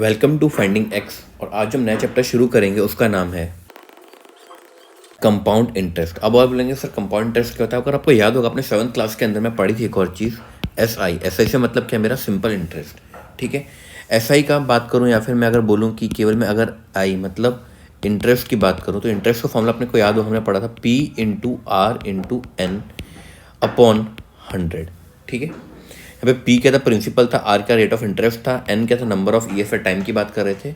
Welcome to finding x. और आज जो हम नया चैप्टर शुरू करेंगे उसका नाम है कंपाउंड इंटरेस्ट। अब आप बोलेंगे सर कंपाउंड इंटरेस्ट क्या होता है? अगर आपको याद होगा अपने 7th क्लास के अंदर मैं पढ़ी थी एक और चीज़ एस आई से मतलब क्या, मेरा सिंपल इंटरेस्ट। ठीक है, SI का बात करूँ या फिर मैं अगर बोलूँ कि केवल मैं अगर आई मतलब इंटरेस्ट की बात करूँ तो इंटरेस्ट का फॉर्मूला अपने को याद हो, हमने पढ़ा था P/R/N अपॉन 100। ठीक है, यहाँ पे P क्या था, प्रिंसिपल था, R का रेट ऑफ इंटरेस्ट था, N क्या था, नंबर ऑफ ईयर, फिर टाइम की बात कर रहे थे,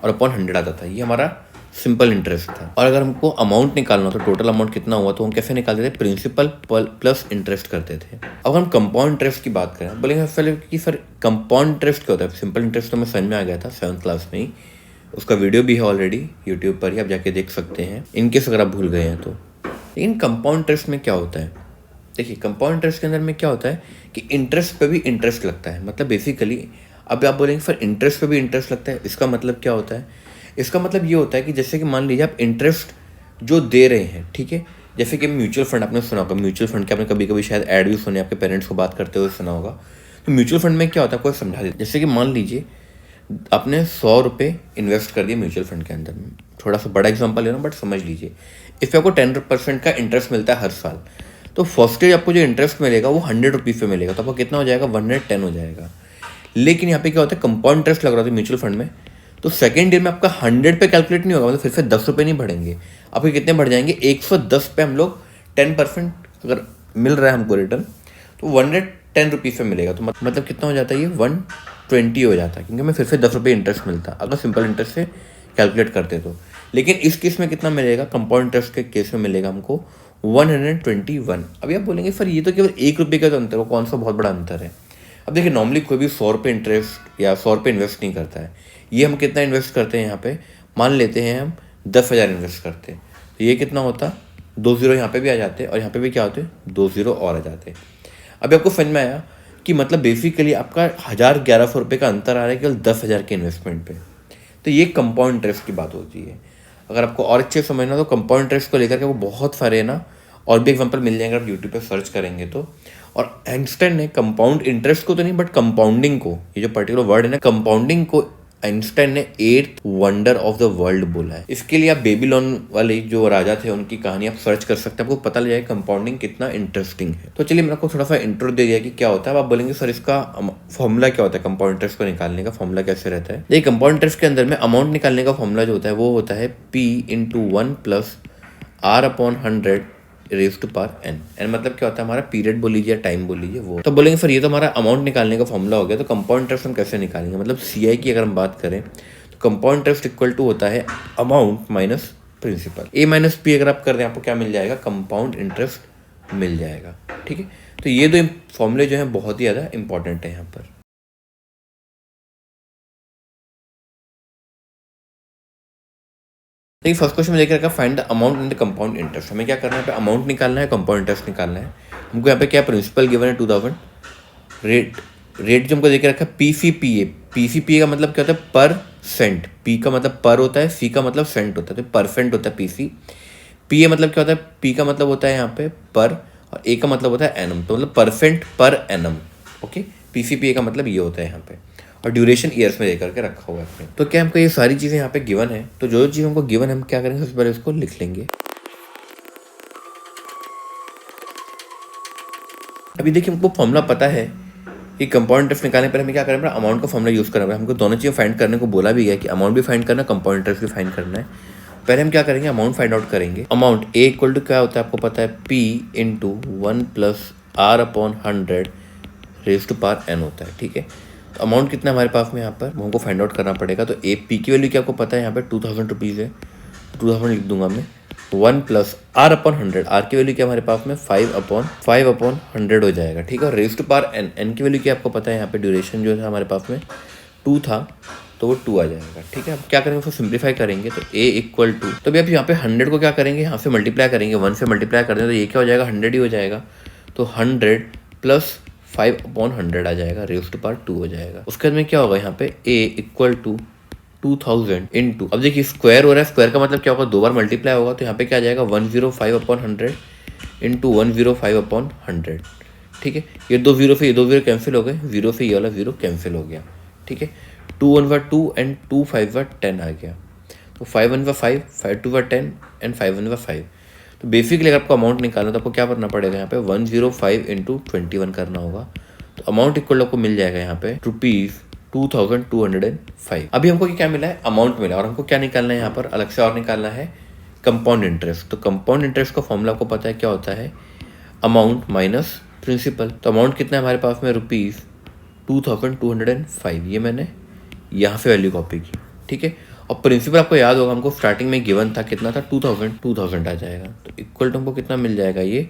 और अपॉन 100 आता था। ये हमारा सिंपल इंटरेस्ट था। और अगर हमको अमाउंट निकालना हो तो टोटल अमाउंट कितना हुआ तो हम कैसे निकालते थे, प्रिंसिपल प्लस इंटरेस्ट करते थे। अब हम कंपाउंड इंटरेस्ट की बात करें, बोलेंगे पहले कि सर कंपाउंड इंटरेस्ट क्या होता है। सिंपल इंटरेस्ट तो मैं समझ में आ गया था 7th क्लास में ही, उसका वीडियो भी है ऑलरेडी यूट्यूब पर ही, आप जाके देख सकते हैं इनकेस अगर आप भूल गए हैं तो। लेकिन कंपाउंड इंटरेस्ट में क्या होता है, देखिए कंपाउंड इंटरेस्ट के अंदर में क्या होता है कि इंटरेस्ट पे भी इंटरेस्ट लगता है। मतलब बेसिकली अब आप बोलेंगे फिर इंटरेस्ट पे भी इंटरेस्ट लगता है, इसका मतलब क्या होता है? इसका मतलब ये होता है कि जैसे कि मान लीजिए आप इंटरेस्ट जो दे रहे हैं, ठीक है, जैसे कि म्यूचुअल फंड आपने सुना होगा, म्यूचुअल फंड के आपने कभी कभी शायद ऐड भी सुने, आपके पेरेंट्स को बात करते हुए सुना होगा। तो म्यूचुअल फंड में क्या होता है, कोई समझा दे, जैसे कि मान लीजिए आपने 100 रुपये इन्वेस्ट कर दिए म्यूचुअल फंड के अंदर में, थोड़ा सा बड़ा एग्जांपल ले रहा हूँ बट समझ लीजिए। इस पे आपको 10% का इंटरेस्ट मिलता है हर साल, तो फर्स्ट ईयर आपको जो इंटरेस्ट मिलेगा वो 100 रुपीज़ पे मिलेगा, तो आपको कितना हो जाएगा, 110 हो जाएगा। लेकिन यहाँ पे क्या होता है, कंपाउंड इंटरेस्ट लग रहा था म्यूचुअल फंड में, तो सेकंड ईयर में आपका 100 पे कैलकुलेट नहीं होगा, मतलब फिर से 10 रुपये नहीं बढ़ेंगे, आपके कितने बढ़ जाएंगे, 110 पे हम लोग 10% अगर मिल रहा है हमको रिटर्न तो 110 रुपीज़ पे मिलेगा। तो मतलब कितना हो जाता है, ये 120 हो जाता है, क्योंकि हमें फिर से 10 रुपये इंटरेस्ट मिलता अगर सिंपल इंटरेस्ट से कैलकुलेट करते तो। लेकिन इस केस में कितना मिलेगा, कंपाउंड इंटरेस्ट के केस में मिलेगा हमको 121। अभी आप बोलेंगे सर ये तो केवल 1 रुपये का तो अंतर है, कौन सा बहुत बड़ा अंतर है। अब देखिए नॉर्मली कोई भी 100 रुपये इंटरेस्ट या 100 रुपये इन्वेस्ट नहीं करता है, ये हम कितना इन्वेस्ट करते हैं यहाँ पे, मान लेते हैं हम 10,000 इन्वेस्ट करते हैं, तो ये कितना होता, 2 जीरो यहाँ पे भी आ जाते और यहाँ पे भी क्या होते, 2 जीरो और आ जाते। अभी आपको समझ में आया कि मतलब बेसिकली आपका 1,1100 रुपये का अंतर आ रहा है केवल 10,000 के इन्वेस्टमेंट पे। तो ये कंपाउंड इंटरेस्ट की बात होती है। अगर आपको और अच्छे समझना तो कंपाउंड इंटरेस्ट को लेकर के वो बहुत सारे है ना, और भी एग्जांपल मिल जाएंगे आप यूट्यूब पे सर्च करेंगे तो। और आइंस्टाइन ने कंपाउंड इंटरेस्ट को तो नहीं बट कंपाउंडिंग को, ये जो पर्टिकुलर वर्ड है ना कंपाउंडिंग को, आइंस्टाइन ने 8th wonder of the world बोला है। इसके लिए आप बेबीलोन वाले जो राजा थे उनकी कहानी आप सर्च कर सकते हैं, आपको पता लग जाएगा कंपाउंडिंग कितना इंटरेस्टिंग है। तो चलिए मैंने आपको थोड़ा सा इंट्रो दे दिया कि क्या होता है। अब आप बोलेंगे सर इसका फॉर्मूला क्या होता है, कंपाउंड इंटरेस्ट को निकालने का फॉर्मूला कैसे रहता है। ये कंपाउंड इंटरेस्ट के अंदर में अमाउंट निकालने का फॉर्मूला जो होता है वो होता है P/1 + R/100 raise to power n। n मतलब क्या होता है, हमारा पीरियड बोल लीजिए, टाइम बोल लीजिए वो। तो बोलेंगे सर ये तो हमारा अमाउंट निकालने का फॉर्मूला हो गया, तो कंपाउंड इंटरेस्ट हम कैसे निकालेंगे। मतलब CI की अगर हम बात करें तो कंपाउंड इंटरेस्ट इक्वल टू होता है अमाउंट माइनस प्रिंसिपल। A-P अगर आप कर दें आपको क्या मिल जाएगा, कंपाउंड इंटरेस्ट मिल जाएगा। ठीक है, तो ये दो फॉर्मूले जो हैं बहुत ही ज़्यादा इंपॉर्टेंट है यहाँ पर। देखिए फर्स्ट क्वेश्चन में लेकर रखा find the amount in the compound interest. हमें क्या करना है, पे अमाउंट निकालना है, कंपाउंड इंटरेस्ट निकालना है। हमको यहाँ पे क्या प्रिंसिपल गिवन है 2000, रेट जो हमको देकर रखा है PCPA। PCPA का मतलब क्या होता है, पर सेंट। P का मतलब पर होता है, C का मतलब सेंट होता है, तो परसेंट होता है PC। PA मतलब क्या होता है, P का मतलब होता है यहाँ पे पर, और A का मतलब होता है एनम, तो मतलब percent per annum. Okay, PCPA का मतलब ये होता है यहाँ पे, और ड्यूरेशन ईयर्स में देकर के रखा हुआ है। तो क्या हमको ये सारी चीज़ें यहाँ पे गिवन है, तो जो चीज़ हमको गिवन है हम क्या करेंगे, सबसे पहले उसको लिख लेंगे। अभी देखिए हमको फॉर्मूला पता है कि कंपाउंड इंटरेस्ट निकालने पर हमें क्या करना है, अमाउंट का फॉर्मूला यूज़ करना है। हमको दोनों चीज़ें फाइंड करने को बोला भी गया कि अमाउंट भी फाइंड करना है, कंपाउंड इंटरेस्ट भी फाइंड करना है। पहले हम क्या करेंगे, अमाउंट फाइंड आउट करेंगे। अमाउंट A इक्वल टू क्या होता है आपको पता है, P/1 + R/100 raise to power n होता है। ठीक है, तो अमाउंट कितना हमारे पास में यहाँ पर हमको फाइंड आउट करना पड़ेगा। तो P की वैल्यू क्या आपको पता है यहाँ पे 2000 रुपीज़ है, 2000 लिख दूंगा मैं। 1 + R/100, R की वैल्यू क्या हमारे पास में 5/100 हो जाएगा। ठीक है, और raise to power n, n की वैल्यू क्या आपको पता है यहाँ पे, ड्यूरेशन जो है हमारे पास में 2 था तो वो 2 आ जाएगा। ठीक है, अब क्या करेंगे, उसको सिंप्लीफाई करेंगे तो A इक्वल टू, तो अभी आप यहाँ पे 100 को क्या करेंगे, यहाँ से मल्टीप्लाई करेंगे, 1 से मल्टीप्लाई कर दें तो ये क्या हो जाएगा, 100 ही हो जाएगा। तो 100 + 5/100 आ जाएगा, रेज टू पावर 2 हो जाएगा। उसके बाद में क्या होगा यहाँ पे A इक्वल टू 2000 इंटू, अब देखिए स्क्वायर हो रहा है, स्क्वायर का मतलब क्या होगा, 2 बार मल्टीप्लाई होगा, तो यहाँ पे क्या आ जाएगा 105/100 इंटू 105/100। ठीक है, ये 2 जीरो से ये 2 जीरो कैंसिल हो गए, 0 से ये वाला 0 कैंसिल हो गया। ठीक है, 2 1 2 एंड 2 5 10 आ गया। तो 5 1 5, 5 2 10 एंड 5 1 5। तो बेसिकली अगर आपको अमाउंट निकालना तो आपको क्या करना पड़ेगा, यहाँ पे 105 इंटू 21 करना होगा। तो अमाउंट इक्वल आपको मिल जाएगा यहाँ पे ₹2205। अभी हमको क्या मिला है, अमाउंट मिला, और हमको क्या निकालना है यहाँ पर अलग से और निकालना है कंपाउंड इंटरेस्ट। तो कंपाउंड इंटरेस्ट का फॉर्मूला आपको पता है क्या होता है, अमाउंट माइनस प्रिंसिपल। तो अमाउंट कितना है हमारे पास में, ₹2205। ये मैंने यहाँ से वैल्यू कॉपी की, ठीक है। और प्रिंसिपल आपको याद होगा, हमको स्टार्टिंग में गिवन था, कितना था, 2000 आ जाएगा। तो इक्वल टू हमको कितना मिल जाएगा, ये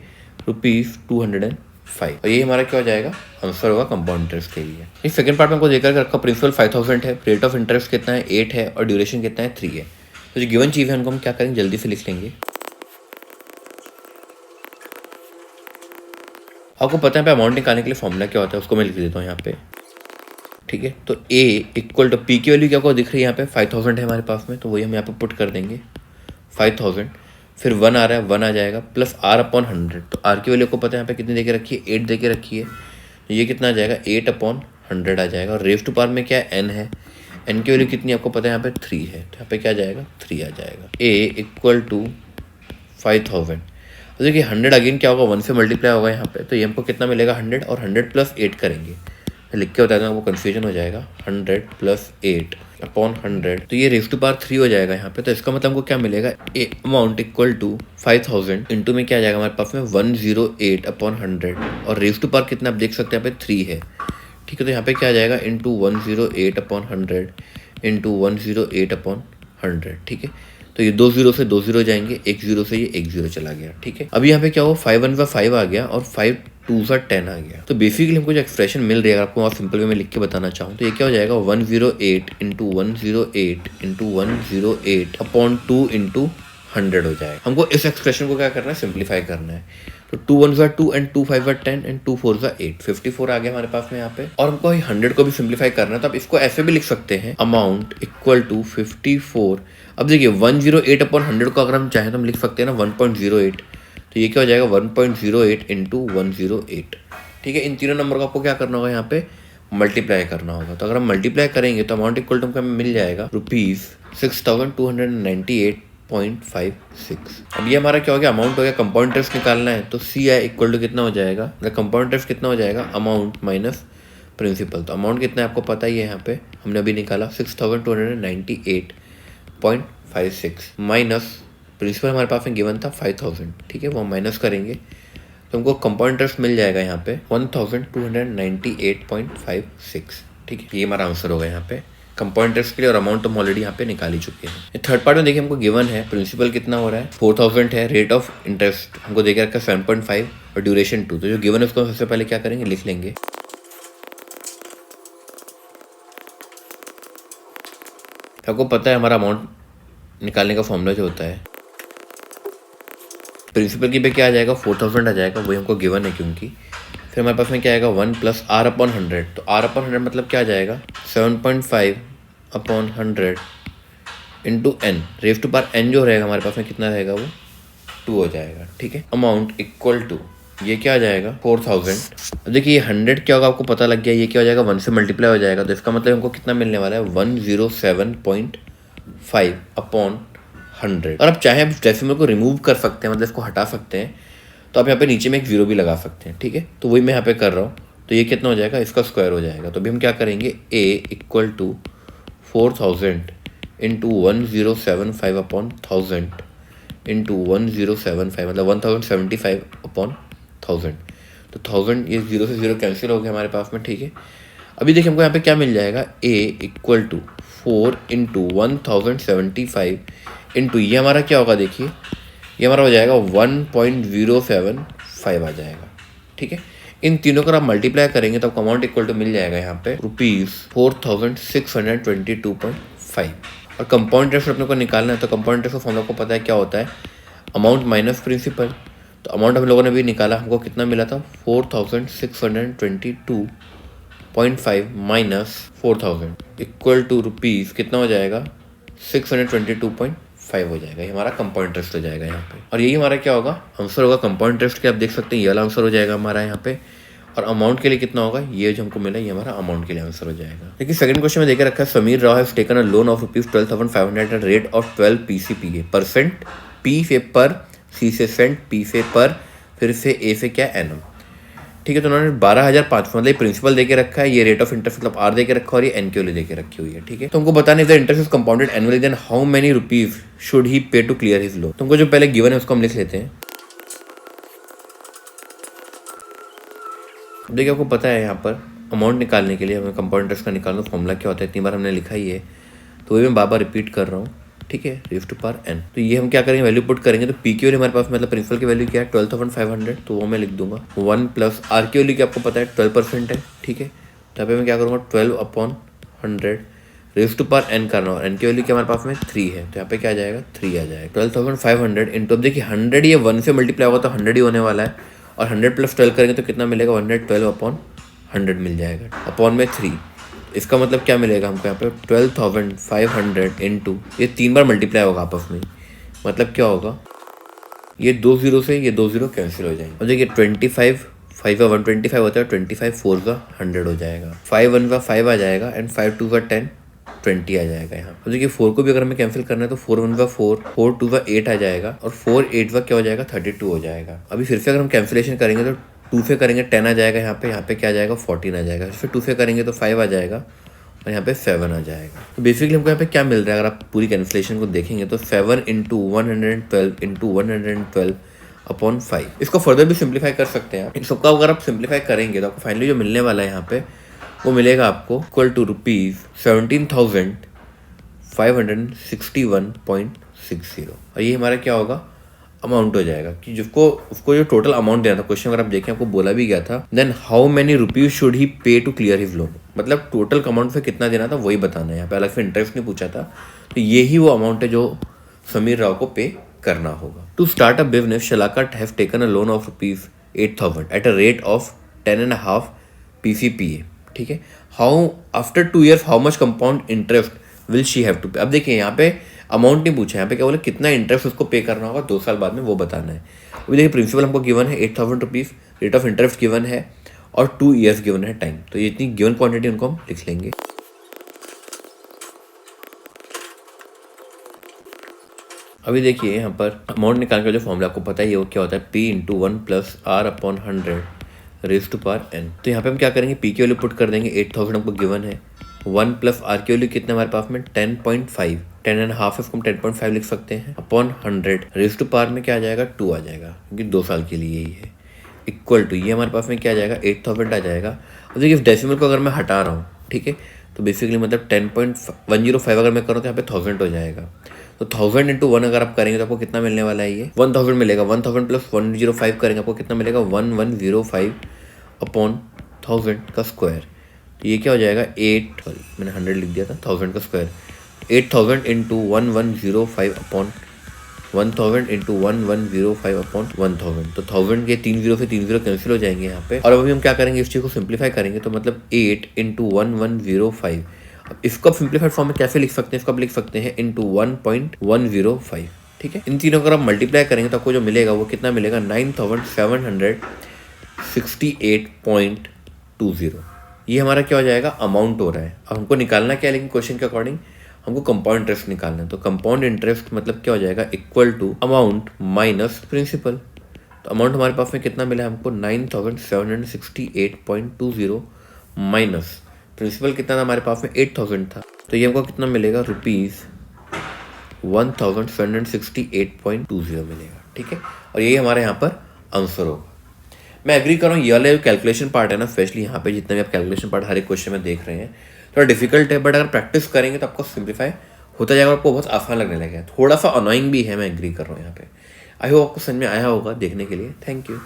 ₹205। और ये हमारा क्या हो जाएगा, आंसर होगा कंपाउंड इंटरेस्ट के लिए। इस सेकंड पार्ट में हमको देखकर रखा, प्रिंसिपल 5000 है, रेट ऑफ इंटरेस्ट कितना है 8 है, और ड्यूरेशन कितना है 3 है। तो जो गिवन चीज़ है उनको हम क्या करेंगे, जल्दी से लिख लेंगे। आपको पता है अमाउंट निकालने के लिए फॉर्मूला क्या होता है, उसको मैं लिख देता हूँ यहाँ पे, ठीक है। तो A इक्वल टू P की वैल्यू क्या आपको दिख रही है यहाँ पे, 5000 है हमारे पास में, तो वही हम यहाँ पे पुट कर देंगे 5000। फिर 1 आ रहा है, 1 आ जाएगा, प्लस R/100। तो R की वैल्यू को पता है यहाँ पे कितनी देके रखी है, 8 देके रखी है। तो ये कितना आ जाएगा, 8/100 आ जाएगा। और रेज़ टू पावर में क्या है, n है, n की वैल्यू कितनी आपको पता है यहाँ पे 3 है। तो यहाँ पे क्या आ जाएगा, 3 आ जाएगा। A equal to 5000। तो देखिए 100 अगेन क्या होगा, 1 से मल्टीप्लाई होगा यहाँ पे। तो ये हमको कितना मिलेगा, 100, और 100 प्लस 8 करेंगे, लिख के बताता हूँ, वो कन्फ्यूजन हो जाएगा। 100 प्लस 8/100, तो ये रेज़ टू पावर 3 हो जाएगा यहाँ पे। तो इसका मतलब हमको क्या मिलेगा, अमाउंट इक्वल टू 5000 इंटू में क्या आ जाएगा हमारे पास में 108/100, और रेज़ टू पावर कितना आप देख सकते हैं यहाँ पे 3 है, ठीक है। तो यहाँ पे क्या आ जाएगा, इंटू 108/100 इंटू 108/100, ठीक है। तो ये 2 0 से 2 0 जाएंगे, 1 0 से ये 1 0 चला गया, ठीक है। अब यहाँ पे क्या हुआ, 5 1 5 आ गया, और 5 2 10 आ गया। तो बेसिकली हमको जो एक्सप्रेशन मिल रही है, अगर आपको और सिंपल वे में लिख के बताना चाहूँ, तो ये क्या हो जाएगा, 108 इंटू 108 इंटू 108/2 इंटू 100 हो जाएगा। हमको इस एक्सप्रेशन को क्या करना है, सिंप्लीफाई करना है। तो 2 1 2 एंड 2 5 10 एंड 2 4 8, 54 आ गया हमारे पास में यहाँ पे। और हमको 100 को भी सिंप्लीफाई करना है, तो आप इसको ऐसे भी लिख सकते हैं, अमाउंट इक्वल टू 54। अब देखिए 108/100 को अगर हम चाहें तो हम लिख सकते हैं ना 1.08। तो ये क्या हो जाएगा, 1.08 इंटू 108, ठीक है। इन तीनों नंबर को आपको क्या करना होगा, यहाँ पे मल्टीप्लाई करना होगा। तो अगर हम मल्टीप्लाई करेंगे तो अमाउंट इक्वल टू हमको मिल जाएगा ₹6298.56। अब ये हमारा क्या हो गया, अमाउंट हो गया। कंपाउंड इंटरेस्ट निकालना है, तो CI इक्वल टू कितना हो जाएगा, कंपाउंड इंटरेस्ट कितना हो जाएगा, अमाउंट माइनस प्रिंसिपल। तो अमाउंट कितना है आपको पता ही है, यहाँ पे हमने अभी निकाला 6298.56 माइनस प्रिंसिपल हमारे पास में गिवन था 5000, ठीक है। वो माइनस करेंगे तो हमको कंपाउंड इंटरेस्ट मिल जाएगा यहाँ पे 1298.56, ठीक है। ये हमारा आंसर होगा यहाँ पे कंपाउंड इंटरेस्ट के लिए। और अमाउंट तो हम ऑलरेडी यहाँ पे निकाल ही चुके हैं। थर्ड पार्ट में देखिए हमको गिवन है, प्रिंसिपल कितना हो रहा है 4000 है, रेट ऑफ इंटरेस्ट हमको देखे रखा है 7.5 और ड्यूरेशन 2। तो जो गिवन है उसको सबसे पहले क्या करेंगे, लिख लेंगे। आपको पता है हमारा अमाउंट निकालने का फॉर्मूला जो होता है, प्रिंसिपल की पे क्या आ जाएगा, 4000 आ जाएगा, वही हमको गिवन है क्योंकि। फिर हमारे पास में क्या आएगा, 1 प्लस R/100। तो R/100 मतलब क्या आ जाएगा, 7.5/100 into n, raise to power n जो रहेगा हमारे पास में कितना रहेगा, वो 2 हो जाएगा, ठीक है। अमाउंट इक्वल टू ये क्या आ जाएगा 4000। अब देखिए 100 क्या होगा आपको पता लग गया, ये क्या हो जाएगा 1 से मल्टीप्लाई हो जाएगा। तो इसका मतलब हमको कितना मिलने वाला है, 107.5/100। और आप चाहे आप डेसिमल को रिमूव कर सकते हैं, मतलब इसको हटा सकते हैं। तो आप यहाँ पे नीचे में एक 0 भी लगा सकते हैं, ठीक है। तो वही मैं यहाँ पे कर रहा हूँ। तो ये कितना हो जाएगा, इसका स्क्वायर हो जाएगा। तो अभी हम क्या करेंगे, A equal to 4000 into 1075/1000 into 1075 मतलब 1075/1000। तो 1000 ये 0 से 0 कैंसिल हो गया हमारे पास में, ठीक है। अभी देखिए हमको यहाँ पे क्या मिल जाएगा, A equal to 4 into 1075 into ये हमारा क्या होगा, देखिए ये हमारा हो जाएगा 1.075 आ जाएगा, ठीक है। इन तीनों को आप मल्टीप्लाई करेंगे तो आपको अमाउंट इक्वल टू मिल जाएगा यहाँ पे ₹4622.5। और कंपाउंड इंटरेस्ट अपने को निकालना है, तो कंपाउंड इंटरेस्ट का फॉर्मूला को पता है क्या होता है, अमाउंट माइनस प्रिंसिपल। तो अमाउंट हम लोगों ने भी निकाला, हमको कितना मिला था 4622.5 माइनस 4000 इक्वल टू रुपीज़ कितना हो जाएगा 622.5 हो जाएगा। ये हमारा कंपाउंड इंटरेस्ट हो जाएगा यहाँ पे। और यही हमारा क्या होगा, आंसर होगा कंपाउंड इंटरेस्ट के। आप देख सकते हैं ये वाला आंसर हो जाएगा हमारा यहाँ पे और अमाउंट के लिए कितना होगा, ये जो हमको मिला ये हमारा अमाउंट के लिए आंसर हो जाएगा। देखिए सेकंड क्वेश्चन में देखे रखा है Sameer Rao has taken a loan of ₹12,500 at rate of 12 PCPA percent, P से पर, सी से सेंट, पी से पर, फिर से ए से क्या एनम। ठीक है, तो उन्होंने 12,500 मतलब प्रिंसिपल देके रखा है, ये रेट ऑफ इंटरेस्ट मतलब आर देके रखा है और ये एन के लिए देके रखी हुई है। ठीक है, तो हमको बताना है interest is compounded annually then how many rupees should he pay to clear his loan. तुमको जो पहले गिवन है उसको हम लिख लेते हैं। देखिए आपको पता है यहाँ पर अमाउंट निकालने के लिए हमें कंपाउंड इंटरेस्ट का निकालना फॉर्मूला क्या होता है, इतनी बार हमने लिखा ही है, तो वही मैं बार बार रिपीट कर रहा हूँ। ठीक है, रेज़ टू पावर n। तो ये हम क्या करेंगे, वैल्यू पुट करेंगे। तो पी की वैल्यू हमारे पास मतलब प्रिंसिपल की वैल्यू क्या है 12,500, तो वो मैं लिख दूंगा 1 प्लस आर की वैल्यू की आपको पता है 12% है। ठीक है, तो यहाँ पे मैं क्या करूँगा 12/100 रेज़ टू पावर n करना, और n की वैल्यू क्या हमारे पास में 3 है, तो यहाँ पे क्या आ जाएगा 3 आ जाएगा। 12,500 इंटू, अब देखिए 100 ये 1 से मल्टीप्लाई होगा तो 100 ही होने वाला है, और 100 + 12 करेंगे तो कितना मिलेगा 112/100 मिल जाएगा, अपॉन में 3। इसका मतलब क्या मिलेगा हमको यहाँ पे 12,500 इंटू, ये 3 बार मल्टीप्लाई होगा आपस में, मतलब क्या होगा, ये 2 0 से ये 2 0 कैंसिल हो जाएंगे। और देखिए 25 5 का 125 होता है, 25 4 का 100 हो जाएगा, 5 1 का 5 आ जाएगा, एंड 5 2 का 10 20 आ जाएगा यहाँ। और देखिए 4 को भी अगर हमें कैंसिल करना है तो 4 1 का 4, 4 2 का 8 आ जाएगा, और 4 8 का क्या हो जाएगा 32 हो जाएगा। अभी फिर से अगर हम कैंसिलेशन करेंगे तो 2 से करेंगे 10 आ जाएगा यहाँ पे क्या आ जाएगा 14 आ जाएगा, फिर 2 से करेंगे तो 5 आ जाएगा, और यहाँ पे 7 आ जाएगा। तो बेसिकली हमको यहाँ पे क्या मिल रहा है, अगर आप पूरी कैंसिलेशन को देखेंगे तो 7 इंटू 112 इंटू 112 अपॉन 5। इसको फर्दर भी सिंप्लीफाई कर सकते हैं आप। इन सबका अगर आप सिंप्लीफाई करेंगे तो आपको फाइनली जो मिलने वाला है यहाँ पे वो मिलेगा आपको इक्वल टू ₹17,561.60, और ये हमारा क्या होगा अमाउंट हो जाएगा, कि जिसको उसको जो टोटल अमाउंट देना था, क्वेश्चन अगर आप देखें आपको बोला भी गया था then how many rupees should he pay to clear his loan, मतलब टोटल अमाउंट पे कितना देना था वही बताना है। यहाँ पे अलग से इंटरेस्ट नहीं पूछा था, तो ये ही वो अमाउंट है जो समीर राव को पे करना होगा। To start a business Shalaka have taken a loan of ₹8,000 at a rate of 10.5 PCPA। ठीक है, how after 2 years how much compound interest will she have to pay. अब देखिए यहाँ पे अमाउंट नहीं पूछा, यहाँ पे क्या बोले कितना इंटरेस्ट उसको पे करना होगा 2 साल बाद में, वो बताना है। अभी देखिए प्रिंसिपल हमको गिवन है ₹8,000, रेट ऑफ इंटरेस्ट गिवन है, और 2 years गिवन है टाइम, तो ये इतनी गिवन क्वांटिटी उनको हम लिख लेंगे। अभी देखिए यहाँ पर अमाउंट निकालने का जो फॉर्मूला आपको पता है ये वो क्या होता है, P into 1 plus R/100 raise to power n। तो यहाँ पे हम क्या करेंगे, P की वैल्यू पुट कर देंगे, 8,000 हमको गिवन है, 1 प्लस R की वैल्यू कितने हमारे पास में 10.5, 10.5 इसको हम 10.5 लिख सकते हैं, अपॉन 100 रेज़ टू पावर में क्या आ जाएगा 2 आ जाएगा, क्योंकि 2 साल के लिए यही है, इक्वल टू ये हमारे पास में क्या आ जाएगा 8,000 आ जाएगा। और देखिए इस डेसिमल को अगर मैं हटा रहा हूँ, ठीक है, तो बेसिकली मतलब 10.105 अगर मैं करूँ तो यहाँ पे 1000 हो जाएगा। तो 1000 इंटू 1 अगर आप करेंगे तो आपको कितना मिलने वाला है, ये 1000 मिलेगा। 1000 प्लस 105 करेंगे आपको कितना मिलेगा 1105 अपॉन 1000 का स्क्वायर। तो ये क्या हो जाएगा मैंने 100 लिख दिया था, 1000 का square 8000 into 1105 upon 1000 into 1105 upon 1000। तो 1000 के 3 0 से 3 0 कैंसिल हो जाएंगे यहाँ पे। और अभी हम क्या करेंगे, इस चीज़ को सिंप्लीफाई करेंगे, तो मतलब 8 इंटू 1105। अब इसको आप सिंप्लीफाइड फॉर्म में कैसे लिख सकते हैं, इसको आप लिख सकते हैं इंटू 1.105। ठीक है, इन तीनों को आप मल्टीप्लाई करेंगे तो आपको जो मिलेगा वो कितना मिलेगा 9768.20। ये हमारा क्या हो जाएगा अमाउंट हो रहा है। अब हमको निकालना क्या है, लेकिन क्वेश्चन के अकॉर्डिंग हमको कंपाउंड इंटरेस्ट निकालना है। तो कंपाउंड इंटरेस्ट मतलब क्या हो जाएगा equal to amount minus principal. तो अमाउंट हमारे पास में कितना मिला हमको 9768.20 माइनस प्रिंसिपल कितना था हमारे पास में 8000 था, तो ये हमको कितना मिलेगा ₹1768.20 मिलेगा। ठीक है, और यही हमारे यहाँ पर आंसर होगा। मैं एग्री कर रहा हूँ, ये वाला कैलकुलेशन पार्ट है ना, स्पेशली यहाँ पे जितने भी आप कैलकुलेशन पार्ट हर एक क्वेश्चन में देख रहे हैं थोड़ा डिफिकल्ट है, बट अगर प्रैक्टिस करेंगे तो आपको सिंप्लीफाई होता जाएगा, आपको बहुत आसान लगने लगेगा। थोड़ा सा अनोइंग भी है, मैं एग्री कर रहा हूँ यहाँ पे। आई होप आपको समझ में आया होगा। देखने के लिए थैंक यू।